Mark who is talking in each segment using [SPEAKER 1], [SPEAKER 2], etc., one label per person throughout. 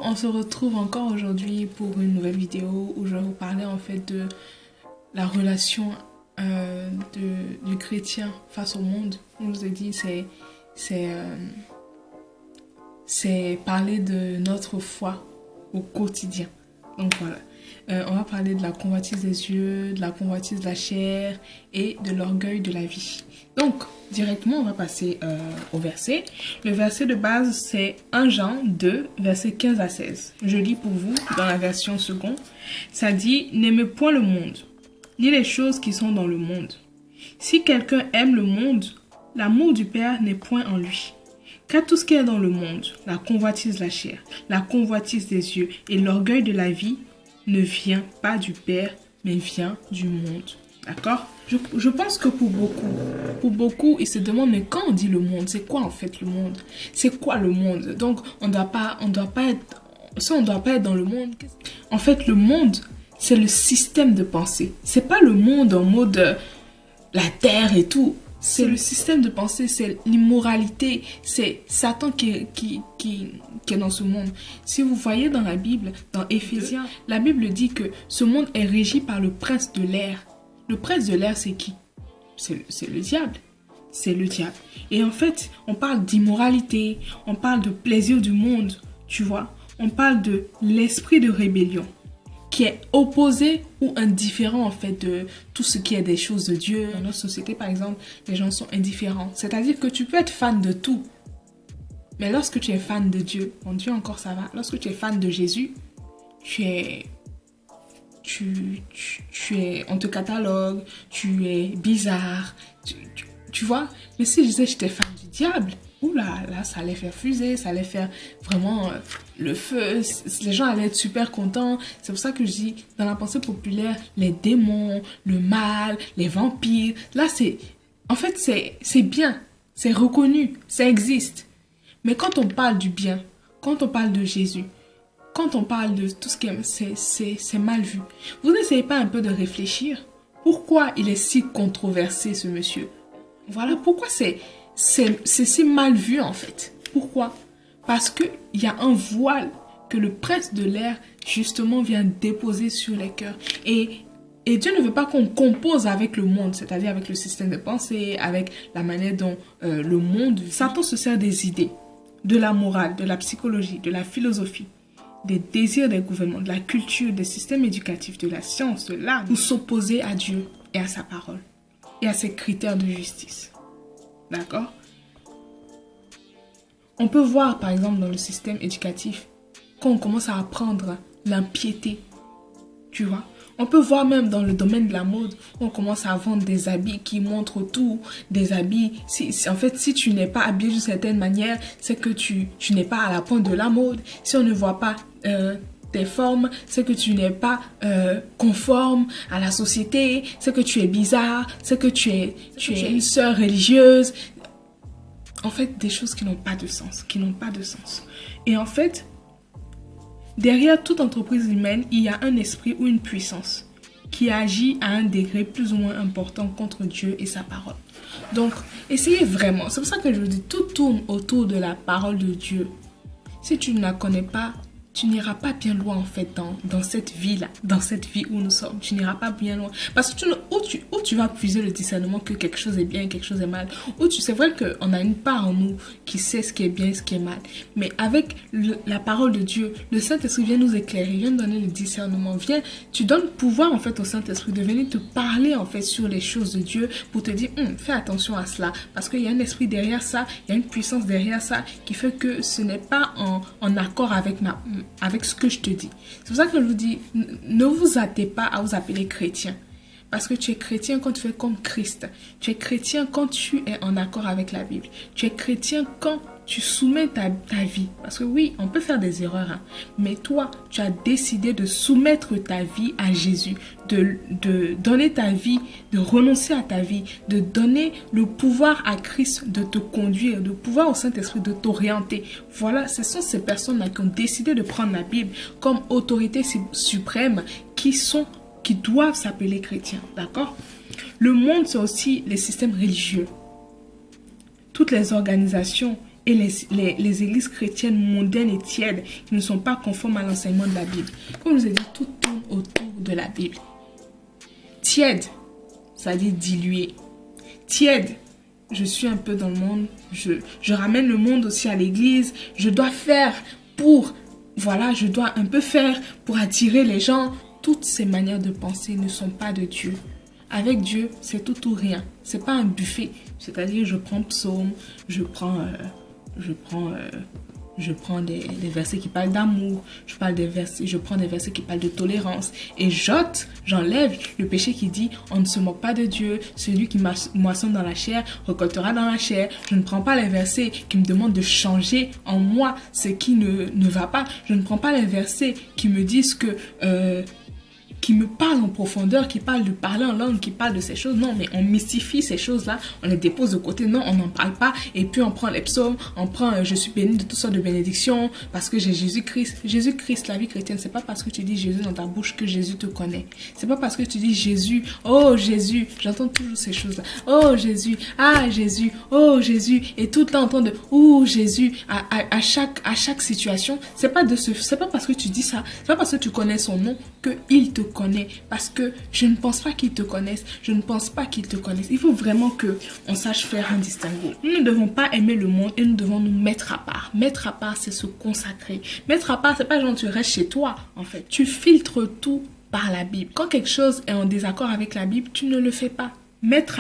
[SPEAKER 1] on se retrouve encore aujourd'hui pour une nouvelle vidéo où je vais vous parler en fait de la relation du chrétien face au monde. Comme je vous ai dit, c'est parler de notre foi au quotidien. Donc voilà, on va parler de la convoitise des yeux, de la convoitise de la chair et de l'orgueil de la vie. Donc, directement, on va passer au verset. Le verset de base, c'est 1 Jean 2, versets 15 à 16. Je lis pour vous dans la version seconde. Ça dit « N'aimez point le monde, ni les choses qui sont dans le monde. Si quelqu'un aime le monde, l'amour du Père n'est point en lui. Car tout ce qui est dans le monde, la convoitise de la chair, la convoitise des yeux et l'orgueil de la vie, ne vient pas du Père, mais vient du monde. » D'accord? Je pense que pour beaucoup, ils se demandent, mais quand on dit le monde, c'est quoi en fait le monde? C'est quoi le monde? Donc, on doit pas être dans le monde. En fait, le monde, c'est le système de pensée. C'est pas le monde en mode la terre et tout. C'est le système de pensée, c'est l'immoralité, c'est Satan qui est dans ce monde. Si vous voyez dans la Bible, dans Éphésiens, la Bible dit que ce monde est régi par le prince de l'air. Le prince de l'air, c'est qui? C'est le diable. C'est le diable. Et en fait, on parle d'immoralité, on parle de plaisir du monde, tu vois. On parle de l'esprit de rébellion qui est opposé ou indifférent en fait de tout ce qui est des choses de Dieu. Dans notre société, par exemple, les gens sont indifférents. C'est-à-dire que tu peux être fan de tout. Mais lorsque tu es fan de Dieu, mon Dieu encore ça va, lorsque tu es fan de Jésus, on te catalogue, tu es bizarre, tu vois. Mais si je disais que j'étais fan du diable, oula, là, ça allait faire fuser, ça allait faire vraiment le feu, les gens allaient être super contents. C'est pour ça que je dis, dans la pensée populaire, les démons, le mal, les vampires, là, en fait, c'est bien, c'est reconnu, ça existe. Mais quand on parle du bien, quand on parle de Jésus, quand on parle de tout ce qui est, c'est mal vu. Vous n'essayez pas un peu de réfléchir? Pourquoi il est si controversé, ce monsieur? Voilà, pourquoi c'est si mal vu, en fait. Pourquoi? Parce qu'il y a un voile que le prince de l'air, justement, vient déposer sur les cœurs. Et Dieu ne veut pas qu'on compose avec le monde, c'est-à-dire avec le système de pensée, avec la manière dont le monde... Satan se sert des idées, de la morale, de la psychologie, de la philosophie, des désirs des gouvernements, de la culture, des systèmes éducatifs, de la science, de l'art, pour s'opposer à Dieu et à sa parole, et à ses critères de justice. D'accord? On peut voir, par exemple, dans le système éducatif, quand on commence à apprendre l'impiété, tu vois. On peut voir même dans le domaine de la mode, on commence à vendre des habits qui montrent tout, des habits. En fait, si tu n'es pas habillé d'une certaine manière, c'est que tu n'es pas à la pointe de la mode. Si on ne voit pas tes formes, c'est que tu n'es pas conforme à la société, c'est que tu es bizarre, c'est que tu es une sœur religieuse. En fait, des choses qui n'ont pas de sens, Et en fait, derrière toute entreprise humaine, il y a un esprit ou une puissance qui agit à un degré plus ou moins important contre Dieu et sa parole. Donc, essayez vraiment. C'est pour ça que je vous dis, tout tourne autour de la parole de Dieu. Si tu ne la connais pas, tu n'iras pas bien loin en fait dans cette vie-là, dans cette vie où nous sommes. Tu n'iras pas bien loin. Parce que où tu vas puiser le discernement que quelque chose est bien et quelque chose est mal. C'est vrai qu'on a une part en nous qui sait ce qui est bien et ce qui est mal. Mais avec la parole de Dieu, le Saint-Esprit vient nous éclairer, vient nous donner le discernement. Tu donnes pouvoir en fait au Saint-Esprit de venir te parler en fait sur les choses de Dieu pour te dire, fais attention à cela. Parce qu'il y a un esprit derrière ça, il y a une puissance derrière ça qui fait que ce n'est pas en accord avec ce que je te dis. C'est pour ça que je vous dis, ne vous hâtez pas à vous appeler chrétien. Parce que tu es chrétien quand tu fais comme Christ. Tu es chrétien quand tu es en accord avec la Bible. Tu es chrétien quand tu soumets ta vie. Parce que oui, on peut faire des erreurs. Mais toi, tu as décidé de soumettre ta vie à Jésus. De donner ta vie, de renoncer à ta vie. De donner le pouvoir à Christ de te conduire. Le pouvoir au Saint-Esprit de t'orienter. Voilà, ce sont ces personnes-là qui ont décidé de prendre la Bible comme autorité suprême qui doivent s'appeler chrétiens, d'accord? Le monde, c'est aussi les systèmes religieux. Toutes les organisations et les églises chrétiennes mondaines et tièdes qui ne sont pas conformes à l'enseignement de la Bible. Comme je vous ai dit, tout tourne autour de la Bible. Tiède, ça veut dire dilué. Tiède, je suis un peu dans le monde, je ramène le monde aussi à l'église, je dois faire pour, voilà, je dois un peu faire pour attirer les gens. Toutes ces manières de penser ne sont pas de Dieu. Avec Dieu, c'est tout ou rien. C'est pas un buffet. C'est-à-dire, je prends psaume, je prends des versets qui parlent d'amour, je prends des versets qui parlent de tolérance et j'enlève le péché qui dit on ne se moque pas de Dieu, celui qui moissonne dans la chair récoltera dans la chair. Je ne prends pas les versets qui me demandent de changer en moi ce qui ne va pas. Je ne prends pas les versets qui me disent que qui me parle en profondeur, qui parle de parler en langue, qui parle de ces choses. Non, mais on mystifie ces choses-là, on les dépose de côté. Non, on n'en parle pas. Et puis on prend les psaumes, on prend je suis béni de toutes sortes de bénédictions parce que j'ai Jésus-Christ. Jésus-Christ, la vie chrétienne, c'est pas parce que tu dis Jésus dans ta bouche que Jésus te connaît. C'est pas parce que tu dis Jésus, oh Jésus, j'entends toujours ces choses-là. Oh Jésus, ah Jésus, oh Jésus. Et tout le temps entendre oh Jésus à chaque situation. C'est pas parce que tu dis ça, c'est pas parce que tu connais son nom que il te connaît, parce que je ne pense pas qu'il te connaisse, je ne pense pas qu'il te connaisse. Il faut vraiment que on sache faire un distinguo. Nous ne devons pas aimer le monde et nous devons nous mettre à part. Mettre à part, c'est se consacrer. Mettre à part, c'est pas genre tu restes chez toi, en fait. Tu filtres tout par la Bible. Quand quelque chose est en désaccord avec la Bible, tu ne le fais pas.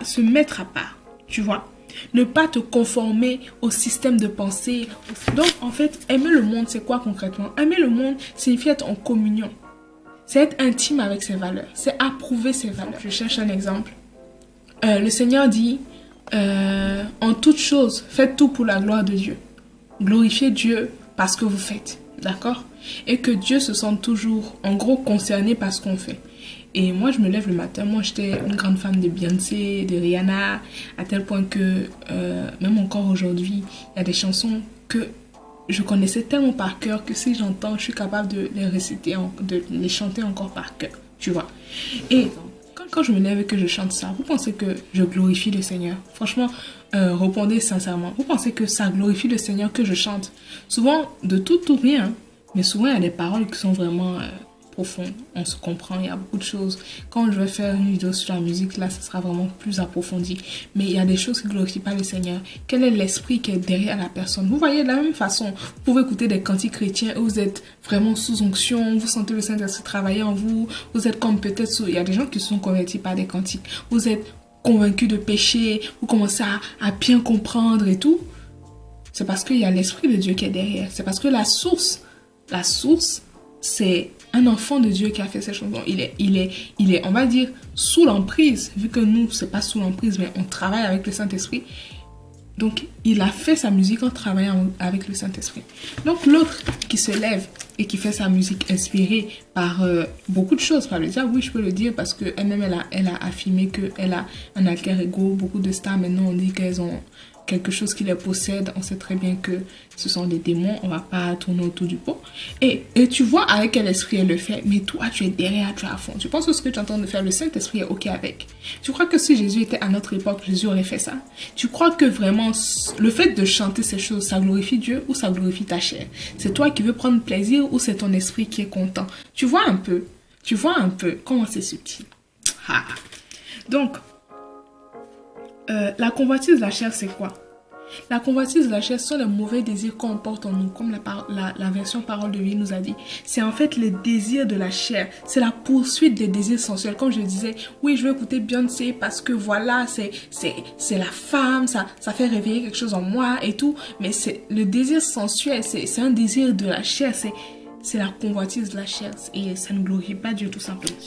[SPEAKER 1] Se mettre à part, tu vois. Ne pas te conformer au système de pensée. Donc, en fait, aimer le monde, c'est quoi concrètement? Aimer le monde signifie être en communion. C'est être intime avec ses valeurs. C'est approuver ses valeurs. Je cherche un exemple. Le Seigneur dit, en toute chose, faites tout pour la gloire de Dieu. Glorifiez Dieu parce que vous faites. D'accord? Et que Dieu se sente toujours, en gros, concerné par ce qu'on fait. Et moi, je me lève le matin. Moi, j'étais une grande fan de Beyoncé, de Rihanna, à tel point que, même encore aujourd'hui, il y a des chansons que je connaissais tellement par cœur que si j'entends, je suis capable de les réciter, de les chanter encore par cœur, tu vois. Et quand je me lève et que je chante ça, vous pensez que je glorifie le Seigneur? Franchement, répondez sincèrement. Vous pensez que ça glorifie le Seigneur que je chante? Souvent, de tout ou rien, mais souvent, il y a des paroles qui sont vraiment profondes. On se comprend, il y a beaucoup de choses. Quand je vais faire une vidéo sur la musique, là, ça sera vraiment plus approfondi. Mais il y a des choses qui ne glorifient pas le Seigneur. Quel est l'esprit qui est derrière la personne? Vous voyez, de la même façon, vous pouvez écouter des cantiques chrétiens où vous êtes vraiment sous onction, vous sentez le Saint-Esprit travailler en vous, vous êtes comme peut-être, il y a des gens qui se sont convertis par des cantiques. Vous êtes convaincus de péché, vous commencez à bien comprendre et tout. C'est parce qu'il y a l'Esprit de Dieu qui est derrière. C'est parce que la source, c'est un enfant de Dieu qui a fait ces choses. Il est, on va dire, sous l'emprise, vu que nous, c'est pas sous l'emprise, mais on travaille avec le Saint-Esprit. Donc, il a fait sa musique en travaillant avec le Saint-Esprit. Donc, l'autre qui se lève et qui fait sa musique inspirée par beaucoup de choses, par le diable, oui, je peux le dire, parce qu'elle-même, elle a affirmé qu'elle a un alter ego. Beaucoup de stars, maintenant, on dit qu'elles ont quelque chose qui les possède. On sait très bien que ce sont des démons. On va pas tourner autour du pot. Et tu vois avec quel esprit elle le fait. Mais toi, tu es derrière, tu es à fond. Tu penses que ce que tu es en train de faire, le Saint-Esprit est OK avec. Tu crois que si Jésus était à notre époque, Jésus aurait fait ça? Tu crois que vraiment, le fait de chanter ces choses, ça glorifie Dieu ou ça glorifie ta chair? C'est toi qui veux prendre plaisir ou c'est ton esprit qui est content? Tu vois un peu comment c'est subtil. Ah. Donc, la convoitise de la chair, c'est quoi? La convoitise de la chair sont les mauvais désirs qu'on porte en nous, comme la version Parole de vie nous a dit. C'est en fait les désirs de la chair. C'est la poursuite des désirs sensuels. Comme je disais, oui, je veux écouter Beyoncé parce que voilà, c'est la femme, ça fait réveiller quelque chose en moi et tout. Mais c'est le désir sensuel, c'est un désir de la chair, c'est la convoitise de la chair. Et ça ne glorifie pas Dieu tout simplement.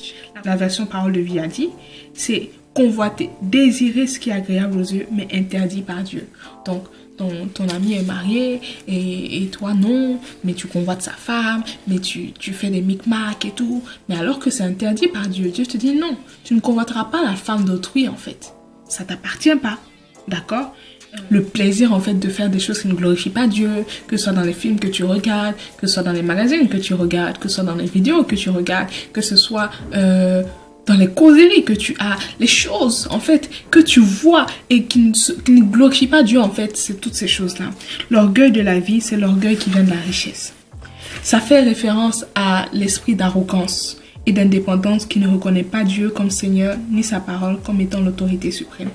[SPEAKER 1] La version Parole de vie a dit, c'est convoiter, désirer ce qui est agréable aux yeux, mais interdit par Dieu. Donc, ton ami est marié et toi non, mais tu convoites sa femme, mais tu fais des micmacs et tout. Mais alors que c'est interdit par Dieu, Dieu te dit non, tu ne convoiteras pas la femme d'autrui en fait. Ça t'appartient pas, d'accord? Le plaisir en fait de faire des choses qui ne glorifient pas Dieu, que ce soit dans les films que tu regardes, que ce soit dans les magazines que tu regardes, que ce soit dans les vidéos que tu regardes, que ce soit dans les causeries que tu as, les choses, en fait, que tu vois et qui ne glorifient pas Dieu, en fait, c'est toutes ces choses-là. L'orgueil de la vie, c'est l'orgueil qui vient de la richesse. Ça fait référence à l'esprit d'arrogance et d'indépendance qui ne reconnaît pas Dieu comme Seigneur, ni sa parole comme étant l'autorité suprême.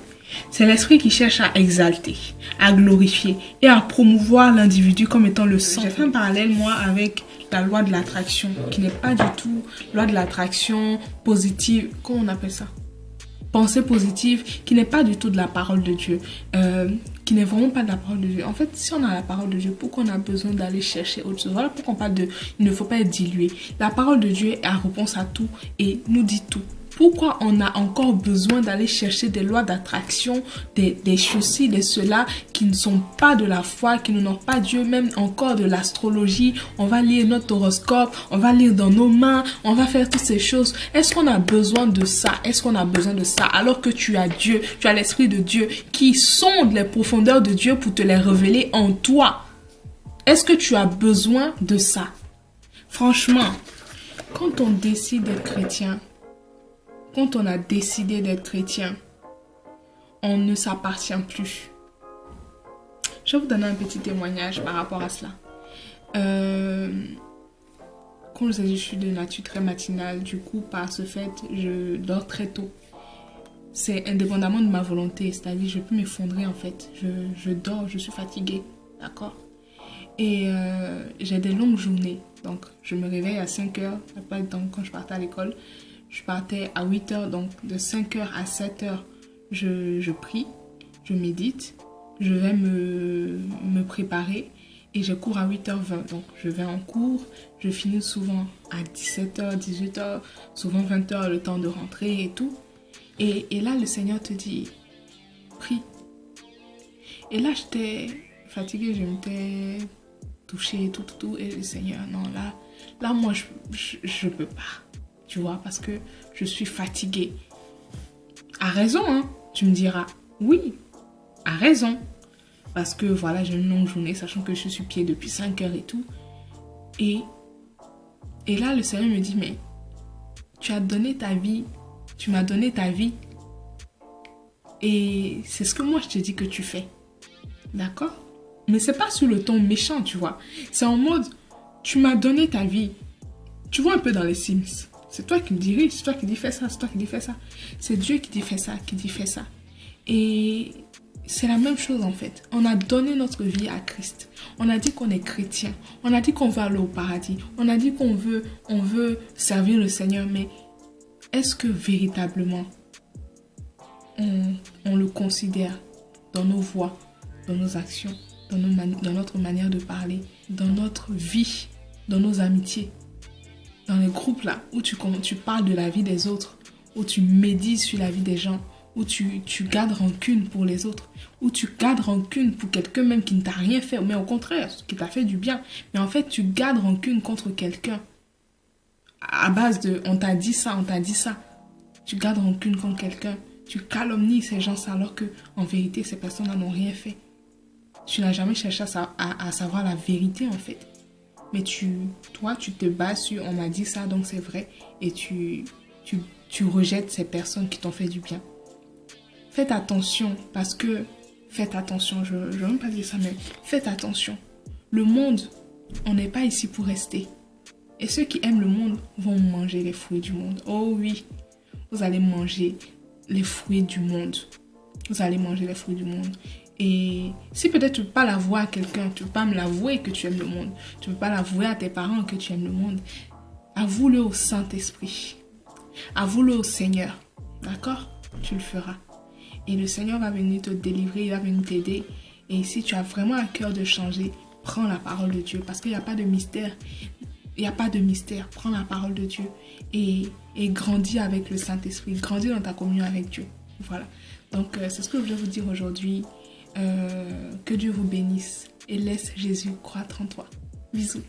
[SPEAKER 1] C'est l'esprit qui cherche à exalter, à glorifier et à promouvoir l'individu comme étant le centre. J'ai fait un parallèle, moi, avec la loi de l'attraction, qui n'est pas du tout loi de l'attraction positive. Comment on appelle ça? Pensée positive, qui n'est pas du tout de la parole de Dieu, qui n'est vraiment pas de la parole de Dieu. En fait, si on a la parole de Dieu, pourquoi on a besoin d'aller chercher autre chose? Voilà pourquoi on parle de il ne faut pas être dilué. La parole de Dieu a réponse à tout et nous dit tout. Pourquoi on a encore besoin d'aller chercher des lois d'attraction, des ceci, des cela, qui ne sont pas de la foi, qui n'ont pas Dieu, même encore de l'astrologie. On va lire notre horoscope, on va lire dans nos mains, on va faire toutes ces choses. Est-ce qu'on a besoin de ça? Est-ce qu'on a besoin de ça? Alors que tu as Dieu, tu as l'Esprit de Dieu qui sonde les profondeurs de Dieu pour te les révéler en toi. Est-ce que tu as besoin de ça? Franchement, quand on décide d'être chrétien, quand on a décidé d'être chrétien, on ne s'appartient plus. Je vais vous donner un petit témoignage par rapport à cela. Comme je vous ai dit, je suis de nature très matinale. Du coup, par ce fait, je dors très tôt. C'est indépendamment de ma volonté. C'est-à-dire, je peux m'effondrer en fait. Je dors, je suis fatiguée. D'accord? Et j'ai des longues journées. Donc, je me réveille à 5 heures. Donc, quand je partais à l'école, je partais à 8 heures, donc de 5 heures à 7 heures, je prie, je médite, je vais me préparer et je cours à 8h20. Donc je vais en cours, je finis souvent à 17h, 18h, souvent 20h, le temps de rentrer et tout. Et là, le Seigneur te dit, prie. Et là, j'étais fatiguée, je m'étais touchée, tout. Et le Seigneur, non, là moi, je peux pas. Tu vois, parce que je suis fatiguée. À raison, hein, tu me diras. Oui, à raison. Parce que voilà, j'ai une longue journée, sachant que je suis sur pied depuis 5 heures et tout. Et là, le Seigneur me dit, mais tu as donné ta vie. Tu m'as donné ta vie. Et c'est ce que moi, je te dis que tu fais. D'accord? Mais c'est pas sur le ton méchant, tu vois. C'est en mode, tu m'as donné ta vie. Tu vois un peu dans les Sims. C'est toi qui me dirige, c'est toi qui dis fais ça, c'est toi qui dis fais ça. C'est Dieu qui dit fais ça, qui dit fais ça. Et c'est la même chose en fait. On a donné notre vie à Christ. On a dit qu'on est chrétien. On a dit qu'on va aller au paradis. On a dit qu'on veut servir le Seigneur. Mais est-ce que véritablement on le considère dans nos voix, dans nos actions, dans notre manière de parler, dans notre vie, dans nos amitiés? Dans les groupes là, où tu parles de la vie des autres, où tu médites sur la vie des gens, où tu gardes rancune pour les autres, où tu gardes rancune pour quelqu'un même qui ne t'a rien fait, mais au contraire, qui t'a fait du bien. Mais en fait, tu gardes rancune contre quelqu'un à base de « on t'a dit ça, on t'a dit ça ». Tu gardes rancune contre quelqu'un, tu calomnies ces gens alors que en vérité, ces personnes n'ont rien fait. Tu n'as jamais cherché à savoir la vérité en fait. Mais toi, tu te bases sur « on m'a dit ça, donc c'est vrai » et tu rejettes ces personnes qui t'ont fait du bien. Faites attention, parce que... Faites attention, je ne vais même pas dire ça, mais faites attention. Le monde, on n'est pas ici pour rester. Et ceux qui aiment le monde vont manger les fruits du monde. Oh oui, vous allez manger les fruits du monde. Vous allez manger les fruits du monde. Et si peut-être tu ne peux pas l'avouer à quelqu'un, tu ne peux pas me l'avouer que tu aimes le monde, tu ne peux pas l'avouer à tes parents que tu aimes le monde, avoue-le au Saint-Esprit. Avoue-le au Seigneur. D'accord? Tu le feras. Et le Seigneur va venir te délivrer, il va venir t'aider. Et si tu as vraiment un cœur de changer, prends la parole de Dieu. Parce qu'il n'y a pas de mystère. Il n'y a pas de mystère. Prends la parole de Dieu et grandis avec le Saint-Esprit. Grandis dans ta communion avec Dieu. Voilà. Donc, c'est ce que je voulais vous dire aujourd'hui. Que Dieu vous bénisse et laisse Jésus croître en toi. Bisous.